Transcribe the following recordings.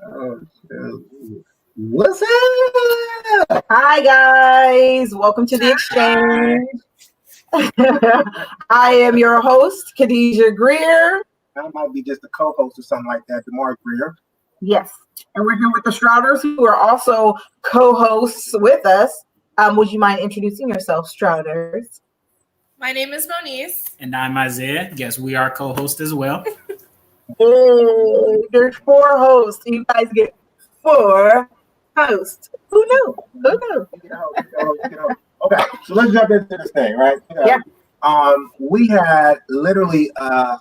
Oh, what's up? Hi guys, welcome to the exchange. I am your host, KD.GRIER. I might be just a co-host or something like that, KD.GRIER. Yes, and we're here with the Stroughters, who are also co-hosts with us. Would you mind introducing yourself, Stroughters? My name is Moniz. And I'm Isaiah. Yes, we are co-hosts as well. Hey, there's 4 hosts. You guys get 4 hosts. Who knew? Who knew? Okay, so let's jump into this thing, right? Yeah. We had literally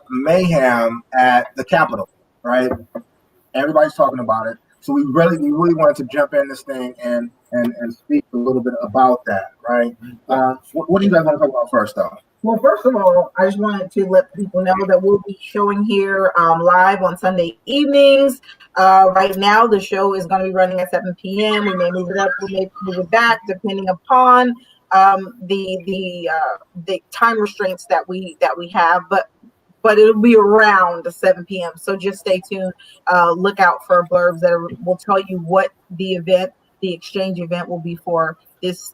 mayhem at the Capitol, right? Everybody's talking about it. So we really wanted to jump in this thing and speak a little bit about that, right? What do you guys want to talk about first, though? Well, first of all, I just wanted to let people know that we'll be showing here live on Sunday evenings. Right now, the show is going to be running at 7 p.m. We may move it up, we may move it back, depending upon the time restraints that we have. But it'll be around 7 p.m. So just stay tuned. Look out for blurbs that will tell you what the exchange event will be for this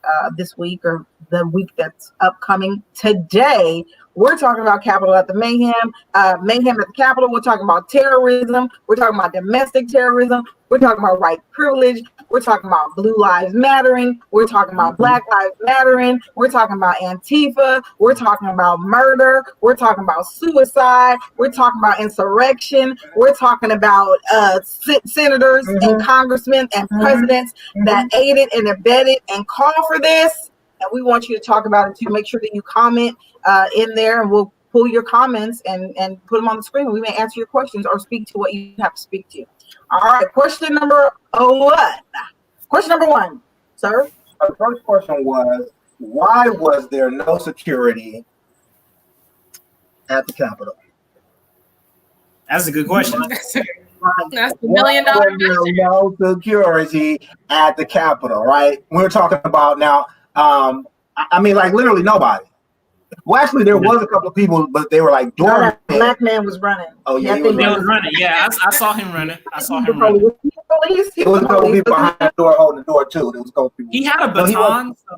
week or the week that's upcoming. Today, we're talking about Capitol at the Mayhem. Mayhem at the Capitol. We're talking about terrorism. We're talking about domestic terrorism. We're talking about white privilege. We're talking about Blue Lives Mattering. We're talking about Black Lives Mattering. We're talking about Antifa. We're talking about murder. We're talking about suicide. We're talking about insurrection. We're talking about senators and congressmen and presidents that aided and abetted and called for this. And we want you to talk about it too. Make sure that you comment in there, and we'll pull your comments and put them on the screen. We may answer your questions or speak to what you have to speak to. All right, question number 1. Question number 1, sir. The first question was, why was there no security at the Capitol? That's a good question. That's $1 million. No security at the Capitol, right? We're talking about now. I mean, like literally nobody. Well, actually, there was a couple of people, but they were like dormant. That black man was running. Oh yeah, he was running. Yeah, I saw him running. It was a couple of people behind the door holding the door too. It was a couple of people. He had a baton, so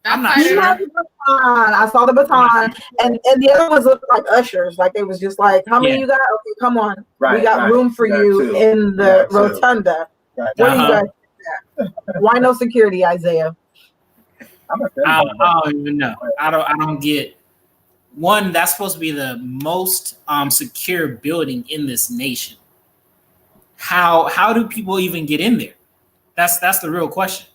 I'm not He sure. had the baton. I saw the baton, and the other ones looked like ushers. Like they was just like, "How many you got? Okay, come on. Right, we got room for you in the rotunda." Right. What do you guys think? Why no security, Isaiah? I don't even know. I don't get. One, that's supposed to be the most secure building in this nation. How do people even get in there? That's the real question.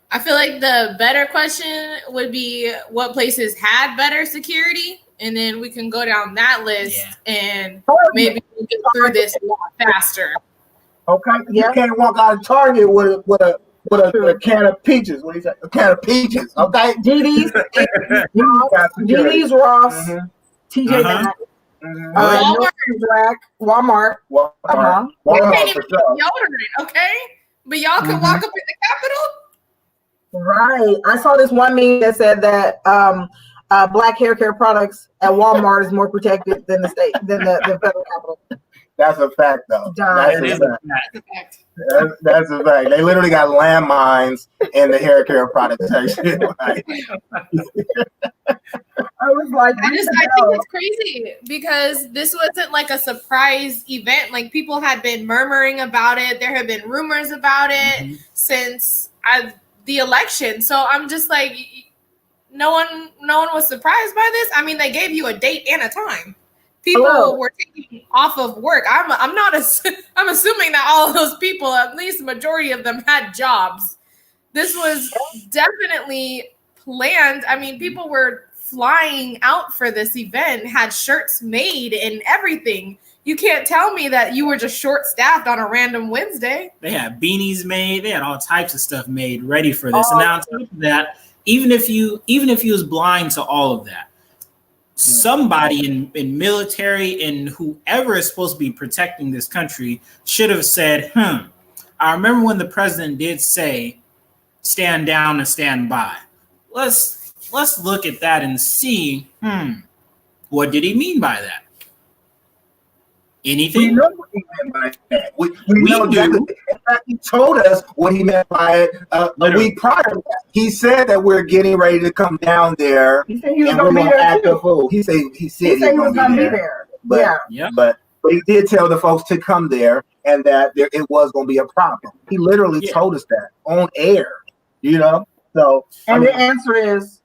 I feel like the better question would be what places had better security, and then we can go down that list and maybe we can get through this a lot faster. Okay, you can't walk out of Target with a can of peaches. What do you say? A can of peaches. Okay. DD's, Ross, TJ Maxx, Walmart. Walmart. You can't even get deodorant, okay? But y'all can walk up in the Capitol? Right. I saw this one meme that said that black hair care products at Walmart is more protected than the federal Capitol. That's a fact, though. That's a fact. That's a fact. They literally got landmines in the hair care product section. I was like, I think it's crazy because this wasn't like a surprise event. Like people had been murmuring about it. There have been rumors about it since the election. So I'm just like, no one was surprised by this. I mean, they gave you a date and a time. People were taking off of work. I'm assuming that all of those people, at least the majority of them, had jobs. This was definitely planned. I mean, people were flying out for this event, had shirts made and everything. You can't tell me that you were just short-staffed on a random Wednesday. They had beanies made. They had all types of stuff made ready for this. And now on top of that, even if you was blind to all of that, somebody in military and whoever is supposed to be protecting this country should have said, I remember when the president did say, stand down and stand by. Let's look at that and see, what did he mean by that? Anything? We know what he meant by that. We know exactly. In fact, he told us what he meant by it a week prior to that. He said that we're getting ready to come down there and we're going to act a fool. He said he was going to be there. But, but he did tell the folks to come there and that it was going to be a problem. He literally told us that on air, you know? So, the answer is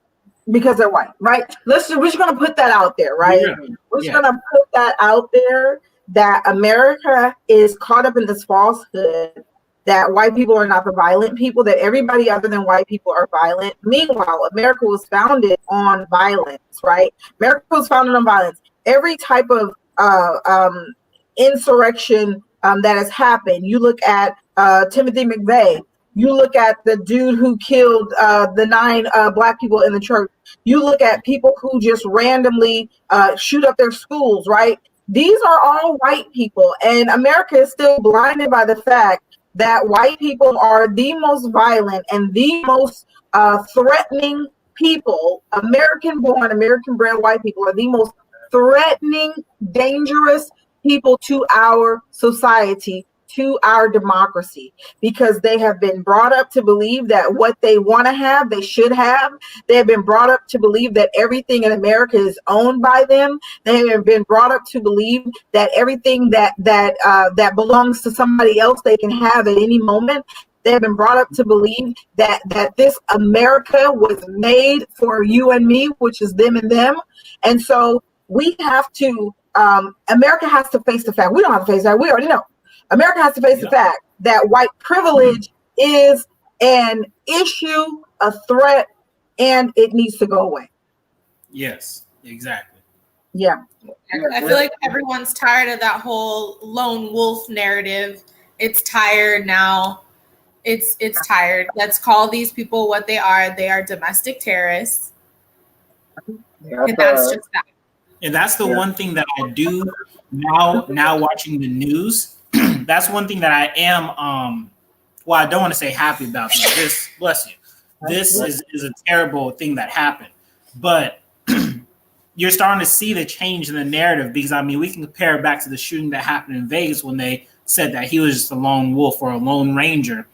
because they're white, right? We're just going to put that out there, right? Yeah. We're just going to put that out there that America is caught up in this falsehood that white people are not the violent people, that everybody other than white people are violent. Meanwhile, America was founded on violence, right? America was founded on violence. Every type of insurrection that has happened. You look at Timothy McVeigh. You look at the dude who killed the 9 black people in the church. You look at people who just randomly shoot up their schools, right? These are all white people, and America is still blinded by the fact that white people are the most violent and the most threatening people. American-born, American-bred white people are the most threatening, dangerous people to our society, to our democracy, because they have been brought up to believe that what they want to have, they should have. They have been brought up to believe that everything in America is owned by them. They have been brought up to believe that everything that belongs to somebody else they can have at any moment. They have been brought up to believe that this America was made for you and me, which is them and them. And so we have to, America has to face the fact. We don't have to face that. We already know. America has to face the fact that white privilege is an issue, a threat, and it needs to go away. Yes, exactly. Yeah. I feel like everyone's tired of that whole lone wolf narrative. It's tired now. It's tired. Let's call these people what they are. They are domestic terrorists. And that's just that. And that's the one thing that I do now watching the news. That's one thing that I am, well, I don't want to say happy about this. Bless you. This is a terrible thing that happened. But you're starting to see the change in the narrative because, I mean, we can compare it back to the shooting that happened in Vegas when they said that he was just a lone wolf or a lone ranger.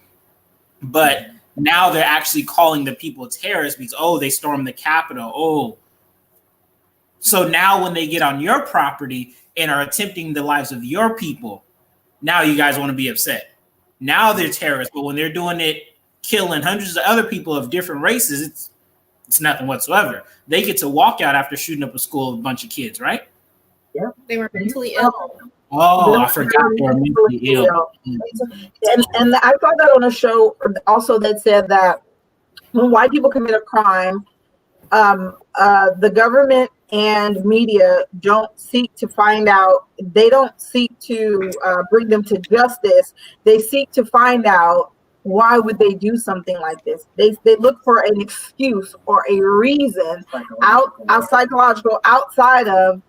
But now they're actually calling the people terrorists because, they stormed the Capitol. So now when they get on your property and are attempting the lives of your people, now you guys want to be upset. Now they're terrorists, but when they're doing it, killing hundreds of other people of different races, it's nothing whatsoever. They get to walk out after shooting up a school with a bunch of kids, right? Yeah, they were mentally ill. Oh, I forgot they were mentally ill. And I saw that on a show also that said that when white people commit a crime, the government and media don't seek to find out. They don't seek to bring them to justice. They seek to find out why would they do something like this. They look for an excuse or a reason psychological outside of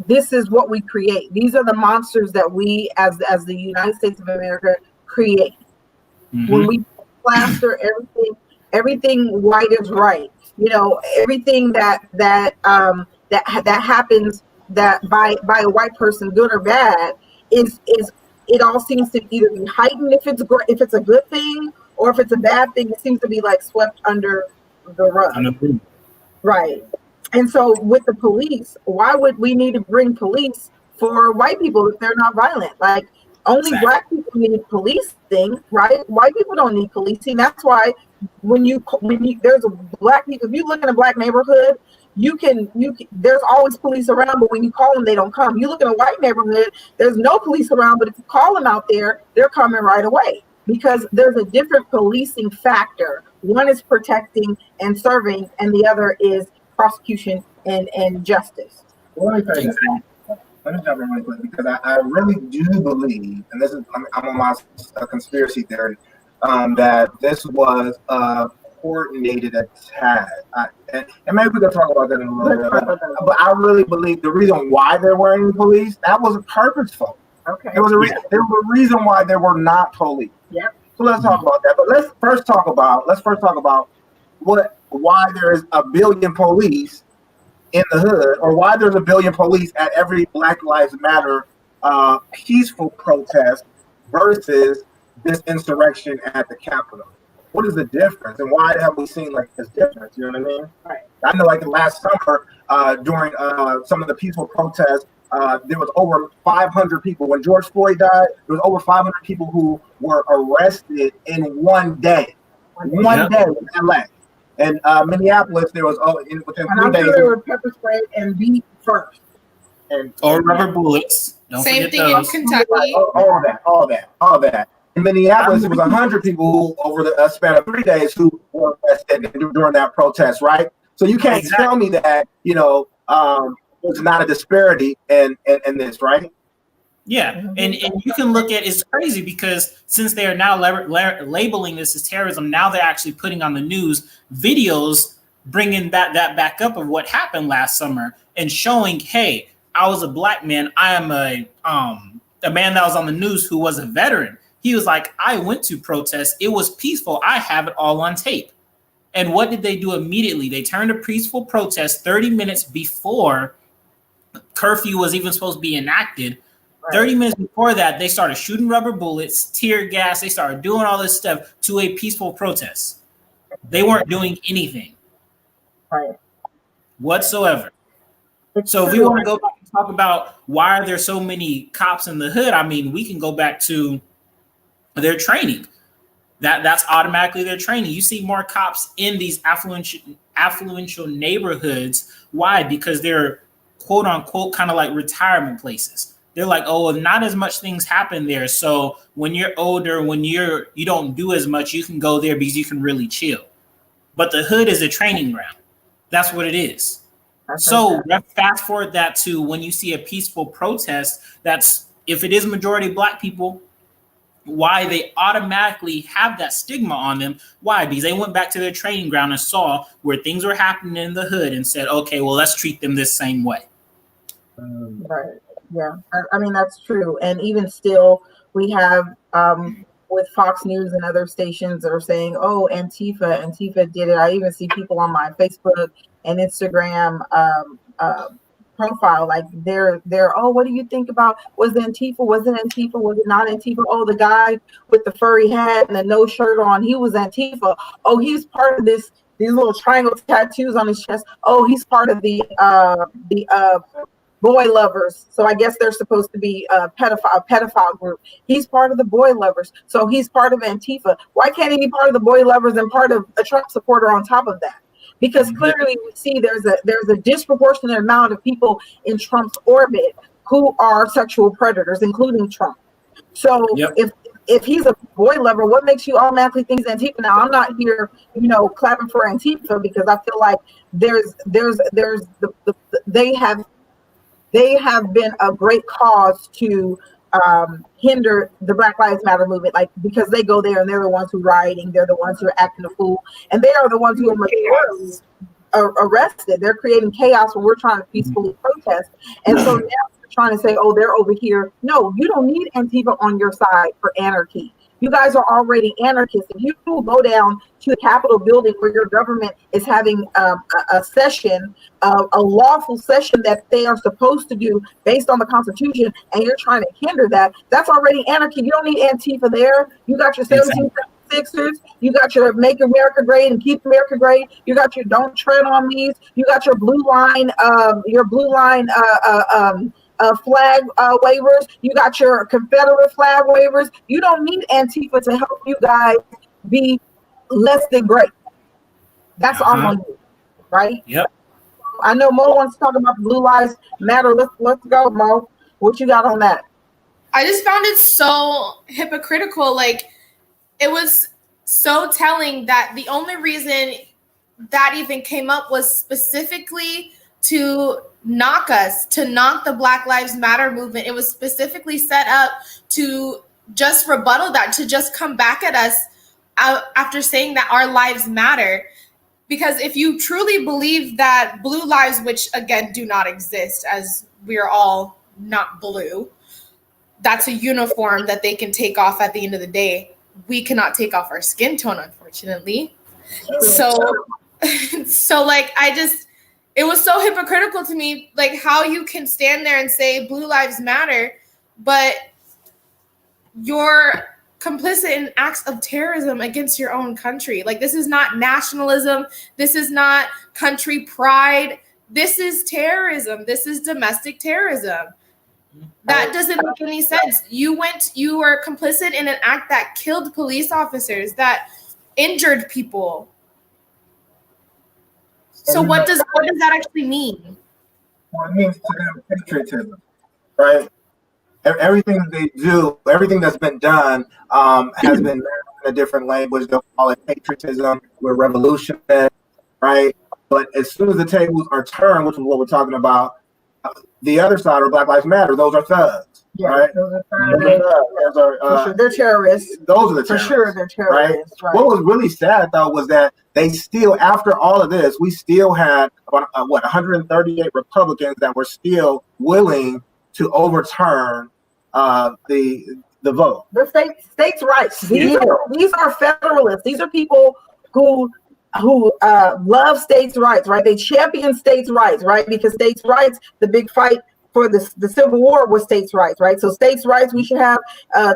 this is what we create. These are the monsters that we as the United States of America create. Mm-hmm. When we plaster everything white is right. You know, everything that happens that by a white person, good or bad, is it all seems to either be heightened if it's a good thing, or if it's a bad thing, it seems to be like swept under the rug. Right. And so with the police, why would we need to bring police for white people if they're not violent? Like only black people need policing, right? White people don't need policing. That's why when there's a black people, if you look in a black neighborhood, you can there's always police around, but when you call them, they don't come. You look in a white neighborhood, there's no police around, but if you call them out there, they're coming right away because there's a different policing factor. One is protecting and serving, and the other is prosecution and justice. Let me jump in really quick because I really do believe, and this is I'm on my conspiracy theory, that this was a coordinated attack. And maybe we can talk about that in a little bit. But I really believe the reason why there weren't any police, that was purposeful. Okay. There was a reason why there were not police. Yep. So let's talk about that. But let's first talk about why there is a billion police in the hood, or why there's a billion police at every Black Lives Matter peaceful protest versus this insurrection at the Capitol? What is the difference, and why have we seen like this difference? You know what I mean? Right. I know, like last summer, during some of the peaceful protests, there was over 500 people. When George Floyd died, there was over 500 people who were arrested in one day. One day in LA. And Minneapolis, there was within 3 days. Sure there were pepper spray and beat first. Or rubber bullets. Don't Same forget thing those. in Kentucky. All that. In Minneapolis, it was 100 people who, over the span of 3 days, who were arrested during that protest, right? So you can't tell me that, there's not a disparity in this, right? Yeah, and you can look at, it's crazy because since they are now labeling this as terrorism, now they're actually putting on the news videos bringing that back up of what happened last summer and showing, hey, I was a black man. I am a man that was on the news who was a veteran. He was like, I went to protest. It was peaceful. I have it all on tape. And what did they do immediately? They turned a peaceful protest 30 minutes before curfew was even supposed to be enacted. 30 minutes before that, they started shooting rubber bullets, tear gas. They started doing all this stuff to a peaceful protest. They weren't doing anything whatsoever. So if we want to go back and talk about why are there so many cops in the hood, I mean, we can go back to their training. That's automatically their training. You see more cops in these affluential neighborhoods. Why? Because they're quote unquote kind of like retirement places. They're like, oh, not as much things happen there. So when you're older, when you don't do as much, you can go there because you can really chill. But the hood is a training ground. That's what it is. So fast forward that to when you see a peaceful protest, that's if it is majority black people, why they automatically have that stigma on them. Why? Because they went back to their training ground and saw where things were happening in the hood and said, okay, well, let's treat them this same way. Right. Yeah. I mean, that's true. And even still, we have with Fox News and other stations that are saying, oh, Antifa did it. I even see people on my Facebook and Instagram profile, like they're oh, what do you think about, was it Antifa, was it not Antifa? Oh, the guy with the furry hat and the no shirt on, he was Antifa. Oh, he's part of these little triangle tattoos on his chest. Oh, he's part of the boy lovers. So I guess they're supposed to be a pedophile group. He's part of the boy lovers, so he's part of Antifa. Why can't he be part of the boy lovers and part of a Trump supporter on top of that? Because clearly we see there's a disproportionate amount of people in Trump's orbit who are sexual predators, including Trump. So if he's a boy lover, what makes you automatically think he's Antifa? Now, I'm not here, clapping for Antifa, because I feel like they have been a great cause to hinder the Black Lives Matter movement, like, because they go there and they're the ones who are rioting, they're the ones who are acting a fool, and they are the ones who are arrested. They're creating chaos when we're trying to peacefully protest. And so now they're trying to say, oh, they're over here. No, you don't need Antifa on your side for anarchy. You guys are already anarchists. If you go down to the Capitol building where your government is having a session, a lawful session that they are supposed to do based on the Constitution, and you're trying to hinder that, that's already anarchy. You don't need Antifa there. You got your 1776ers. You got your Make America Great and Keep America Great. You got your Don't Tread on Me's. You got your blue line flag waivers. You got your Confederate flag waivers. You don't need Antifa to help you guys be less than great. That's all on you, right? Yep. I know Mo wants to talk about the Blue Lives Matter. Let's go, Mo. What you got on that? I just found it so hypocritical. Like, it was so telling that the only reason that even came up was specifically to knock us, to knock the Black Lives Matter movement. It was specifically set up to just rebuttal that, to just come back at us after saying that our lives matter. Because if you truly believe that blue lives, which again do not exist, as we are all not blue, that's a uniform that they can take off at the end of the day. We cannot take off our skin tone, unfortunately. So like, it was so hypocritical to me, like how you can stand there and say blue lives matter but you're complicit in acts of terrorism against your own country. Like, this is not nationalism. This is not country pride. This is terrorism. This is domestic terrorism. That doesn't make any sense. You were complicit in an act that killed police officers, that injured people. So what does that actually mean? Well, it means to them patriotism, right? Everything they do, everything that's been done has been in a different language. They'll call it patriotism, we're revolutionary, right? But as soon as the tables are turned, which is what we're talking about, the other side, or Black Lives Matter, those are thugs, right? Those are they're terrorists. Those are the terrorists. For sure, they're terrorists. Right? What was really sad, though, was that they still, after all of this, we still had, 138 Republicans that were still willing to overturn the vote. The states' rights. These are federalists. These are people who love states' rights, right? They champion states' rights, right? Because states' rights, the big fight for the Civil War was states' rights, right? So states' rights, we should have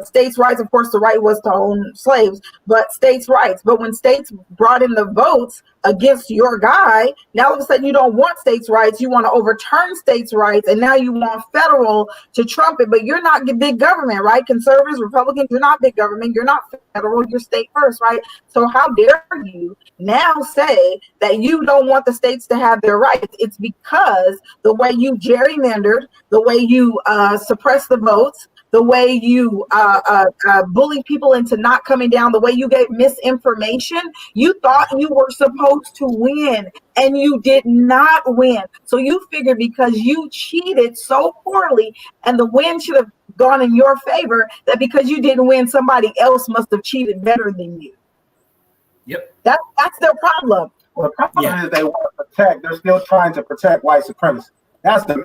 states' rights. Of course, the right was to own slaves, but states' rights. But when states brought in the votes against your guy, now all of a sudden you don't want states' rights. You want to overturn states' rights, and now you want federal to trump it. But you're not big government, right? Conservatives, Republicans, you're not big government. You're not federal. You're state first, right? So how dare you now say that you don't want the states to have their rights? It's because the way you gerrymandered, the way you suppress the votes, the way you bully people into not coming down, the way you gave misinformation, you thought you were supposed to win and you did not win. So you figured because you cheated so poorly and the win should have gone in your favor, that because you didn't win, somebody else must have cheated better than you. Yep. That's their problem. Well, the problem is they want to protect, they're still trying to protect white supremacy. That's the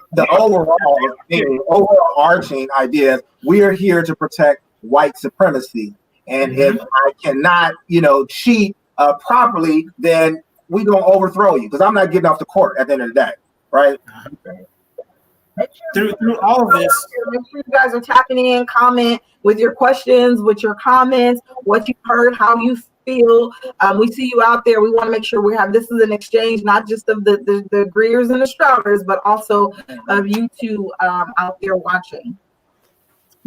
overarching idea. We are here to protect white supremacy. And if I cannot, cheat properly, then we're going to overthrow you, because I'm not getting off the court at the end of the day, right? Through all of this, make sure you guys are tapping in, comment with your questions, with your comments, what you've heard, how you feel. We see you out there. We want to make sure this is an exchange, not just of the Griers and the Stroughters, but also of you two out there watching.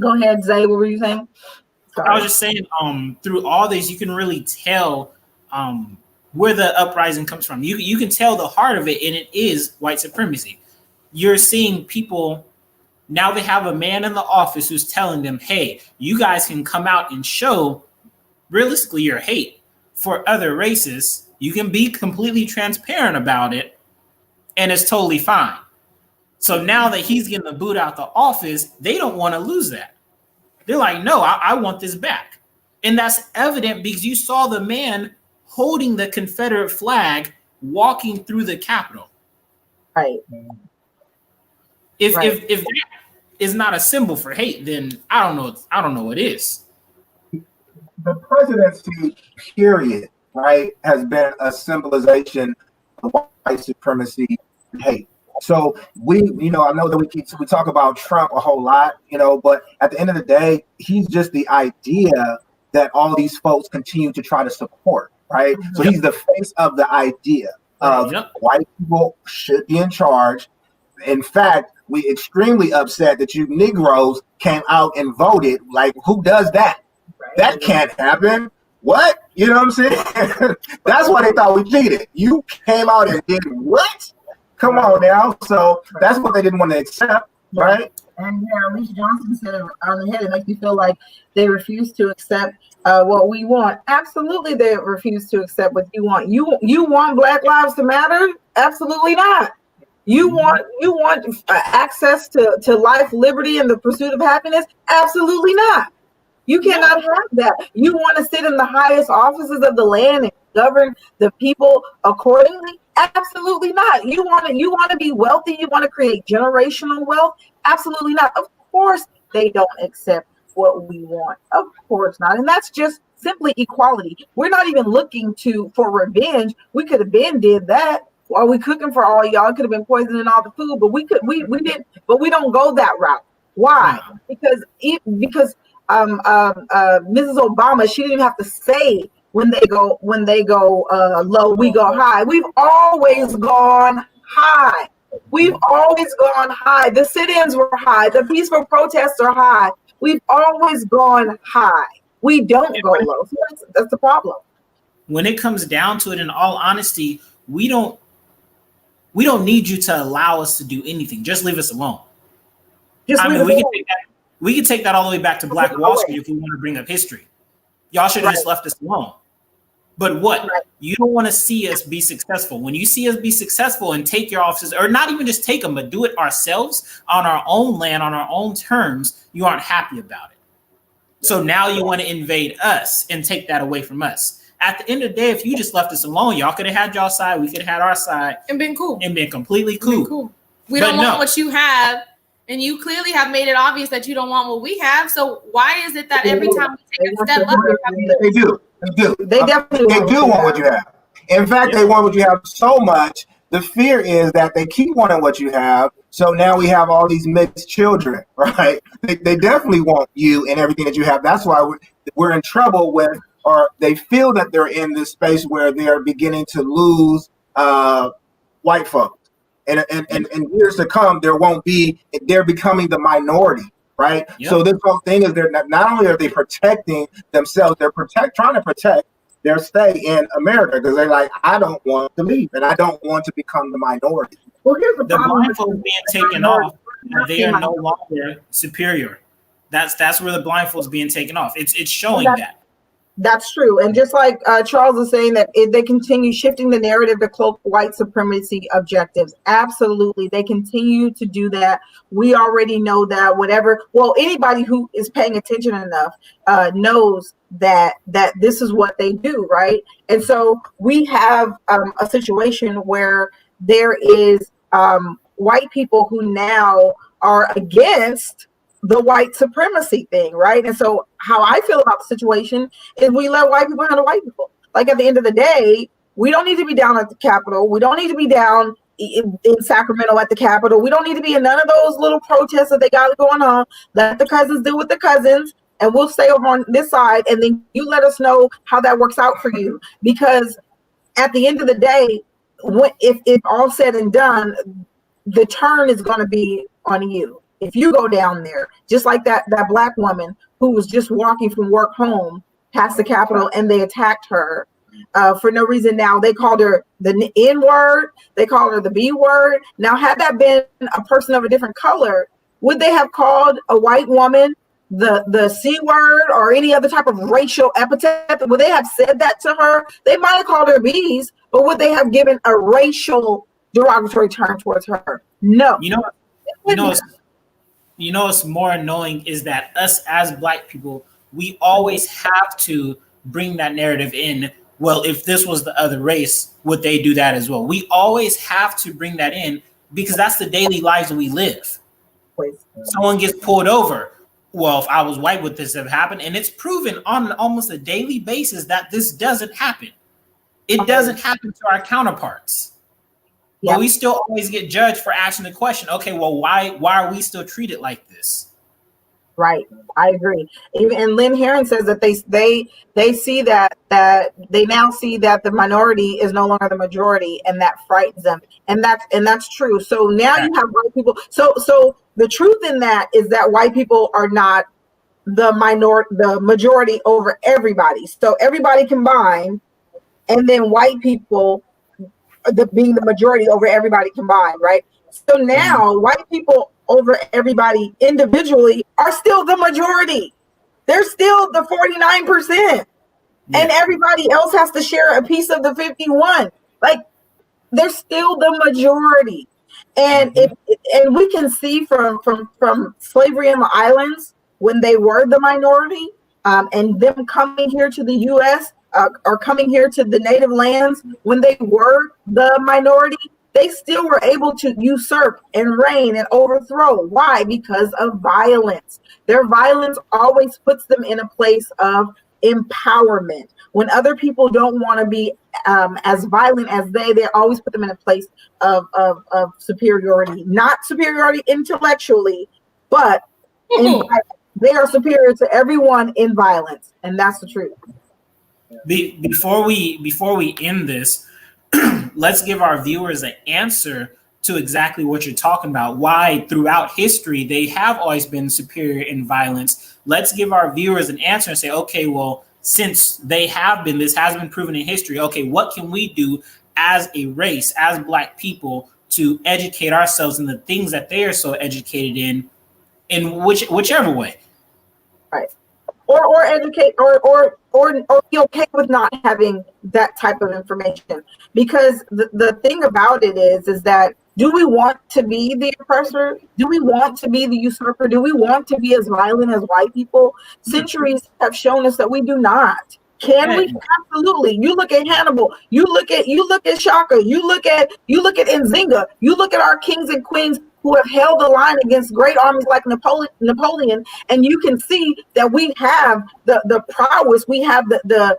Go ahead, Zay. What were you saying? Sorry. I was just saying, through all this, you can really tell where the uprising comes from. You can tell the heart of it, and it is white supremacy. You're seeing people now, they have a man in the office who's telling them, hey, you guys can come out and show realistically your hate for other races. You can be completely transparent about it, and it's totally fine. So now that he's getting the boot out the office, they don't want to lose that. They're like, no, I want this back. And that's evident because you saw the man holding the Confederate flag walking through the Capitol. Right. If that is not a symbol for hate, then I don't know what is. The presidency, period, right, has been a symbolization of white supremacy and hate. So I know that we talk about Trump a whole lot, but at the end of the day, he's just the idea that all these folks continue to try to support, right? So he's the face of the idea of white people should be in charge. In fact, we extremely upset that you Negroes came out and voted. Like, who does that? Right. That can't happen. What? You know what I'm saying? That's why they thought we cheated. You came out and did what? Come on now. So that's what they didn't want to accept, right? And Lisa Johnson said it on the head. It makes me feel like they refuse to accept what we want. Absolutely, they refuse to accept what you want. You want Black Lives to matter? Absolutely not. You want access to life, liberty, and the pursuit of happiness? Absolutely not. You cannot have that. You want to sit in the highest offices of the land and govern the people accordingly? Absolutely not. You want to be wealthy? You want to create generational wealth? Absolutely not. Of course they don't accept what we want. Of course not. And that's just simply equality. We're not even looking for revenge. We could have been did that. While we cooking for all y'all, could have been poisoning all the food, but we didn't. But we don't go that route. Why? Because Mrs. Obama, she didn't have to say when they go low, we go high. We've always gone high. We've always gone high. The sit-ins were high. The peaceful protests are high. We've always gone high. We don't go low. So that's the problem. When it comes down to it, in all honesty, we don't need you to allow us to do anything. Just leave us alone. We can take that all the way back to Black Wall Street if we want to bring up history. Y'all should have just left us alone. But what? Right. You don't want to see us be successful. When you see us be successful and take your offices, or not even just take them, but do it ourselves on our own land, on our own terms, you aren't happy about it. So now you want to invade us and take that away from us. At the end of the day, if you just left us alone, y'all could have had y'all side, we could have had our side. And been cool. And been completely cool. We don't want what you have. And you clearly have made it obvious that you don't want what we have. So why is it that every time we take a step up, they do. They definitely do want what you have. In fact, they want what you have so much. The fear is that they keep wanting what you have. So now we have all these mixed children, right? They definitely want you and everything that you have. That's why we're in trouble with, or they feel that they're in this space where they're beginning to lose white folks. And in years to come, they're becoming the minority, right? Yep. So this whole thing is they're not only are they protecting themselves, they're trying to protect their stay in America, because they're like, I don't want to leave and I don't want to become the minority. Well, here's the problem. Blindfolds being taken off, they are no longer superior. That's where the blindfolds being taken off. It's showing that. That's true. And just like Charles is saying, that they continue shifting the narrative to cloak white supremacy objectives. Absolutely. They continue to do that. We already know that anybody who is paying attention enough knows that this is what they do, right? And so we have a situation where there is white people who now are against the white supremacy thing, right? And so how I feel about the situation is we let white people handle white people. Like, at the end of the day, we don't need to be down at the Capitol. We don't need to be down in Sacramento at the Capitol. We don't need to be in none of those little protests that they got going on. Let the cousins do with the cousins, and we'll stay over on this side, and then you let us know how that works out for you. Because at the end of the day, if all said and done, the turn is going to be on you. If you go down there, just like that Black woman who was just walking from work home past the Capitol, and they attacked her for no reason. Now they called her the N word, they called her the B word. Now, had that been a person of a different color, would they have called a white woman the C word or any other type of racial epithet? Would they have said that to her? They might have called her B's, but would they have given a racial derogatory term towards her? No. You know what's more annoying is that us as Black people, we always have to bring that narrative in. Well, if this was the other race, would they do that as well? We always have to bring that in because that's the daily lives we live. Someone gets pulled over. Well, if I was white, would this have happened? And it's proven on almost a daily basis that this doesn't happen. It doesn't happen to our counterparts. But we still always get judged for asking the question, okay, well, why are we still treated like this? Right. I agree. And Lynn Herron says that they see that they now see that the minority is no longer the majority, and that frightens them. And that's true. So now you have white people. So the truth in that is that white people are not the majority over everybody. So everybody combined, and then white people being the majority over everybody combined, right? So now white people over everybody individually are still the majority. They're still the 49%. And everybody else has to share a piece of the 51. Like, they're still the majority. And and we can see from slavery in the islands, when they were the minority, and them coming here to the US, or coming here to the native lands, when they were the minority, they still were able to usurp and reign and overthrow. Why? Because of violence. Their violence always puts them in a place of empowerment. When other people don't want to be as violent as they always put them in a place of superiority. Not superiority intellectually, but They are superior to everyone in violence, and that's the truth. Before we end this, let's give our viewers an answer to exactly what you're talking about. Why throughout history they have always been superior in violence. Let's give our viewers an answer and say, okay, well, since they have been, this has been proven in history. Okay, what can we do as a race, as Black people, to educate ourselves in the things that they are so educated in whichever way? Right. Or educate or be okay with not having that type of information. Because the thing about it is that, do we want to be the oppressor? Do we want to be the usurper? Do we want to be as violent as white people? Centuries have shown us that we do not. Can we? Absolutely. You look at Hannibal. You look at Shaka. You look at Nzinga. You look at our kings and queens who have held the line against great armies like Napoleon, and you can see that we have the prowess, we have the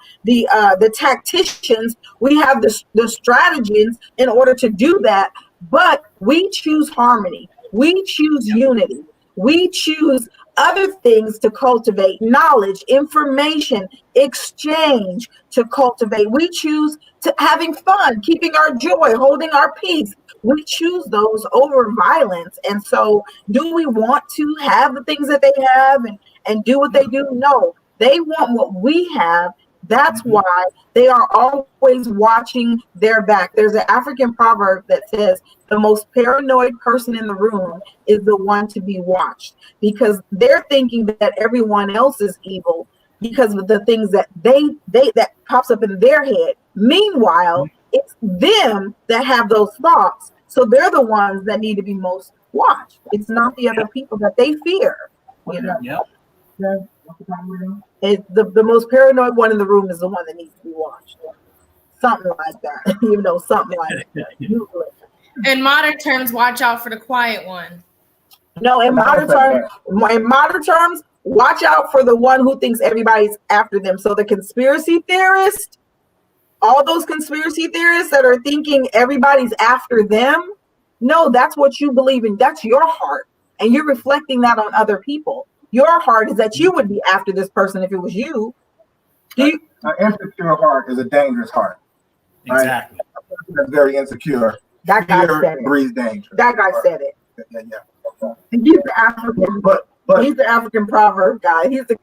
tacticians, we have the strategies in order to do that. But we choose harmony, we choose unity, we choose other things to cultivate knowledge, information, exchange to cultivate. We choose to having fun, keeping our joy, holding our peace. We choose those over violence. And so do we want to have the things that they have and do what they do? No, they want what we have. That's why they are always watching their back. There's an African proverb that says the most paranoid person in the room is the one to be watched, because they're thinking that everyone else is evil because of the things that they that pops up in their head. Meanwhile, it's them that have those thoughts. So they're the ones that need to be most watched. It's not the other people that they fear. You know? Yep. The most paranoid one in the room is the one that needs to be watched. Something like that. Something like that. In modern terms, watch out for the quiet one. No, in modern terms, watch out for the one who thinks everybody's after them. So the conspiracy theorist, all those conspiracy theorists that are thinking everybody's after them, no, that's what you believe in. That's your heart. And you're reflecting that on other people. Your heart is that you would be after this person if it was you. An insecure heart is a dangerous heart. Right? Exactly. That's very insecure. That guy said it. Breeds danger. That guy said it. Yeah. He's the African, but he's the African proverb guy. He's the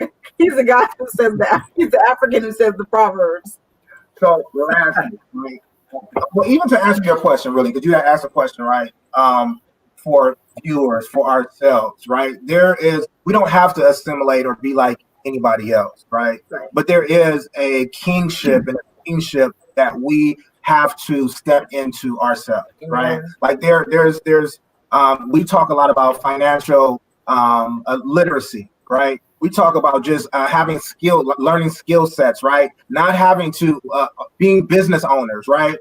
guy who says that. He's the African who says the proverbs. So lastly, right? Well, even to answer your question, really, because you had asked a question, right? For viewers, for ourselves, right? We don't have to assimilate or be like anybody else, right? But there is a kingship that we have to step into ourselves, right? Like there's we talk a lot about financial literacy, right? We talk about just learning skill sets, right? Not having to being business owners, right?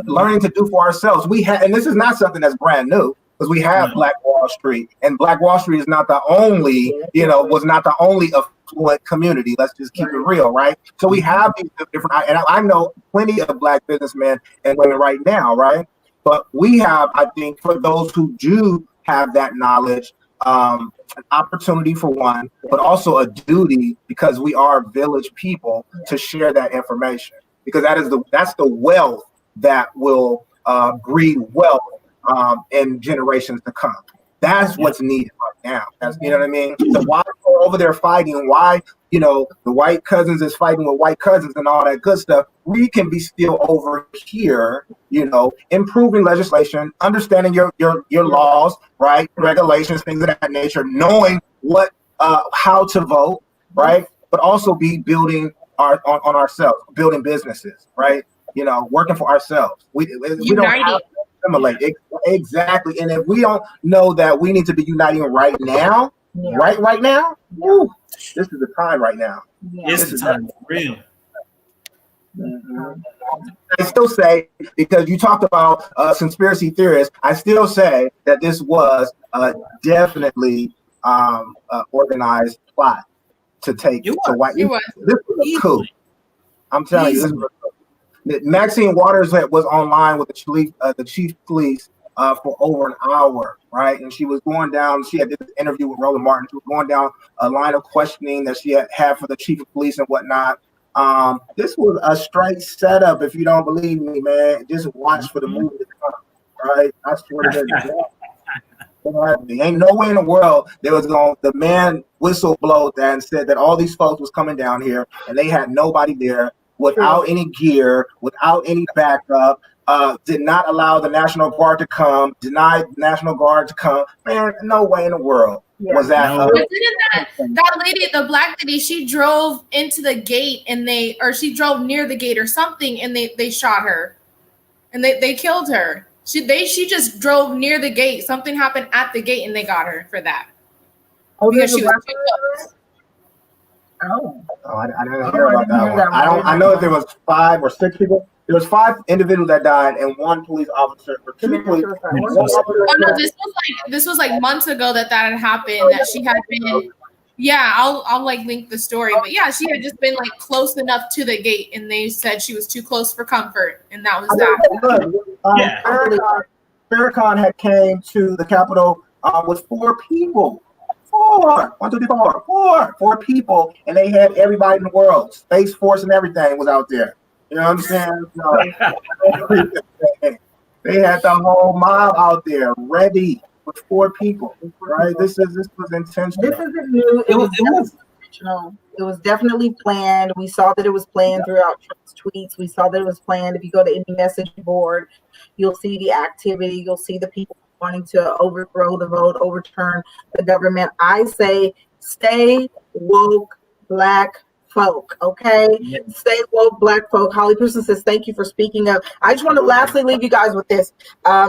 Learning to do for ourselves. And this is not something that's brand new, because we have Black Wall Street, and Black Wall Street is not the only, was not the only affluent community. Let's just keep it real, right? So we have these different, and I know plenty of Black businessmen and women right now, right? But we have, I think, for those who do have that knowledge, an opportunity for one, but also a duty, because we are village people, to share that information, because that's the wealth that will breed wealth in generations to come. That's what's needed right now. You know what I mean? So why go over there fighting? Why, the white cousins is fighting with white cousins and all that good stuff? We can be still over here, improving legislation, understanding your laws, right? Regulations, things of that nature, knowing how to vote, right? But also be building on ourselves, building businesses, right? Working for ourselves. We don't have to assimilate. Exactly. And if we don't know that we need to be uniting right now, right now, woo, this is the time right now. This is the time, real. I still say, because you talked about conspiracy theorists, I still say that this was definitely organized plot to take to white. This was a coup. I'm telling you, this was a coup. Maxine Waters that was online with the chief police for over an hour, right? And she was going down. She had this interview with Roland Martin. She was going down a line of questioning that she had for the chief of police and whatnot. This was a straight setup. If you don't believe me, man, just watch for the movie to come, right? I swear to God. There ain't no way in the world the man whistle blowed that and said that all these folks was coming down here and they had nobody there without any gear, without any backup, did not allow the National Guard to come, denied the National Guard to come. Man, no way in the world was that. But didn't that lady, the black lady, she drove into the gate she drove near the gate or something and they shot her and they killed her. She just drove near the gate. Something happened at the gate, and they got her for that. Because she was too close. I didn't hear about that one. I know that there was 5 or 6 people. There was 5 individuals that died and 1 police officer. Or 2 police. Oh no, this was like months ago that had happened. That she had been. Yeah, I'll like link the story, but yeah, she had just been like close enough to the gate, and they said she was too close for comfort, and that was that. Farrakhan had came to the Capitol with 4 people. 4, 1, 2, 3, 4, 4 people, and they had everybody in the world. Space Force and everything was out there. You know what I'm saying? They had the whole mob out there ready with 4 people. Right? This was intentional. This isn't new. It was intentional. It was definitely planned. We saw that it was planned throughout Trump's tweets. We saw that it was planned. If you go to any message board, you'll see the activity. You'll see the people wanting to overthrow the vote, overturn the government. I say, stay woke, Black folk, okay? Yes. Stay woke, Black folk. Holly Pearson says, thank you for speaking up. I just want to lastly leave you guys with this.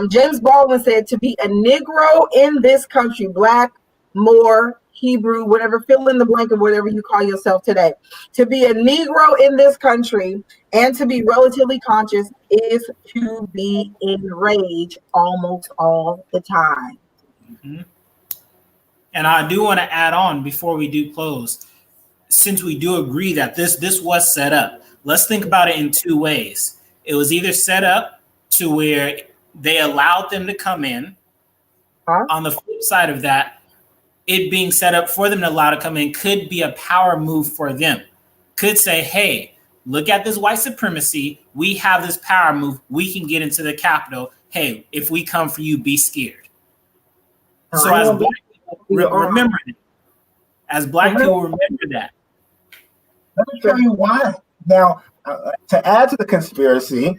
James Baldwin said, to be a Negro in this country, Black, Moor, Hebrew, whatever, fill in the blank of whatever you call yourself today. To be a Negro in this country and to be relatively conscious is to be enraged almost all the time. Mm-hmm. And I do want to add on before we do close, since we do agree that this was set up, let's think about it in 2 ways. It was either set up to where they allowed them to come in. On the flip side of that, it being set up for them to allow to come in could be a power move for them. Could say, hey, look at this white supremacy. We have this power move. We can get into the Capitol. Hey, if we come for you, be scared. So as Black people, remember that. As Black people, remember that. Let me tell you why. Now, to add to the conspiracy,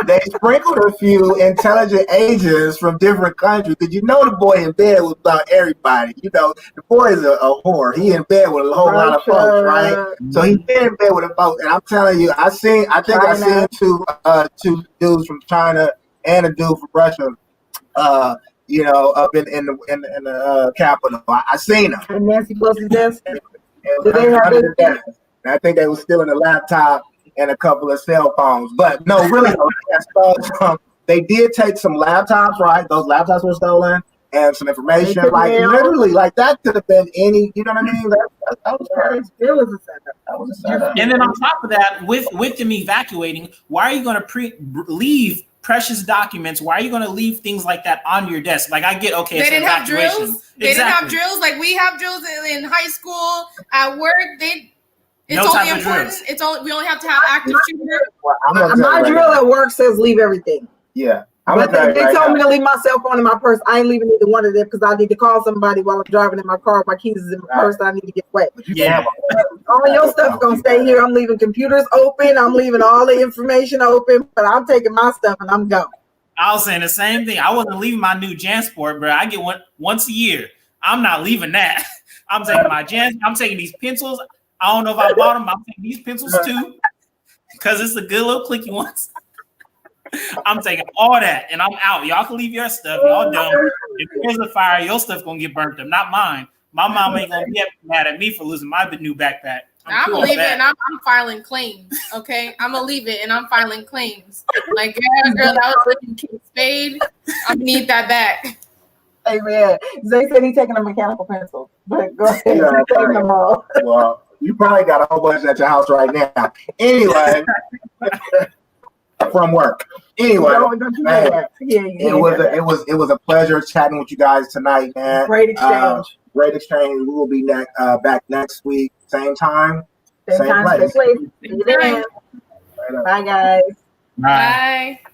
they sprinkled a few intelligent agents from different countries. Did you know the boy in bed was about everybody? You know, the boy is a whore. He in bed with a whole lot of folks, right? So he's in bed with a folks. And I'm telling you, I think I seen two dudes from China and a dude from Russia. You know, up in the Capitol. I seen them. And Nancy Pelosi's desk. Did they have their I think they were stealing a laptop and a couple of cell phones. But no, really, they did take some laptops, right? Those laptops were stolen and some information. Like, literally, like that could have been any, you know what I mean? That was crazy. It was a setup. That was a setup. And then on top of that, with them evacuating, why are you going to leave precious documents? Why are you going to leave things like that on your desk? Like, I get, okay, they didn't have drills. Exactly. They didn't have drills like we have drills in high school, at work. It's no only important. We only have to have active shooter. My drill at work says leave everything. Yeah. They told me to leave my cell phone in my purse. I ain't leaving either one of them because I need to call somebody while I'm driving in my car. My keys is in my purse. I need to get wet. Yeah. All your stuff gonna stay here. I'm leaving computers open. I'm leaving all the information open, but I'm taking my stuff and I'm going. I was saying the same thing. I wasn't leaving my new JanSport, bro. I get one once a year. I'm not leaving that. I'm taking my Jans. I'm taking these pencils. I don't know if I bought them. I'm taking these pencils too because it's the good little clicky ones. I'm taking all that and I'm out. Y'all can leave your stuff. Y'all done. If there's a fire, your stuff gonna get burnt up, not mine. My mom ain't gonna be mad at me for losing my new backpack. I'm gonna leave it and I'm filing claims. Okay, I'm gonna leave it and I'm filing claims. Like, yeah, girl, that was looking Kate Spade. I need that back. Hey man, Zay said he's taking a mechanical pencil, but go ahead. Yeah, taking them all. Well, you probably got a whole bunch at your house right now. Anyway. from work. Anyway, Don't you do man, that. Yeah, it was a pleasure chatting with you guys tonight, man. Great exchange. Great exchange. We will be back next week, same time, Same time, place. same place. See you then. Bye, guys. Bye. Bye.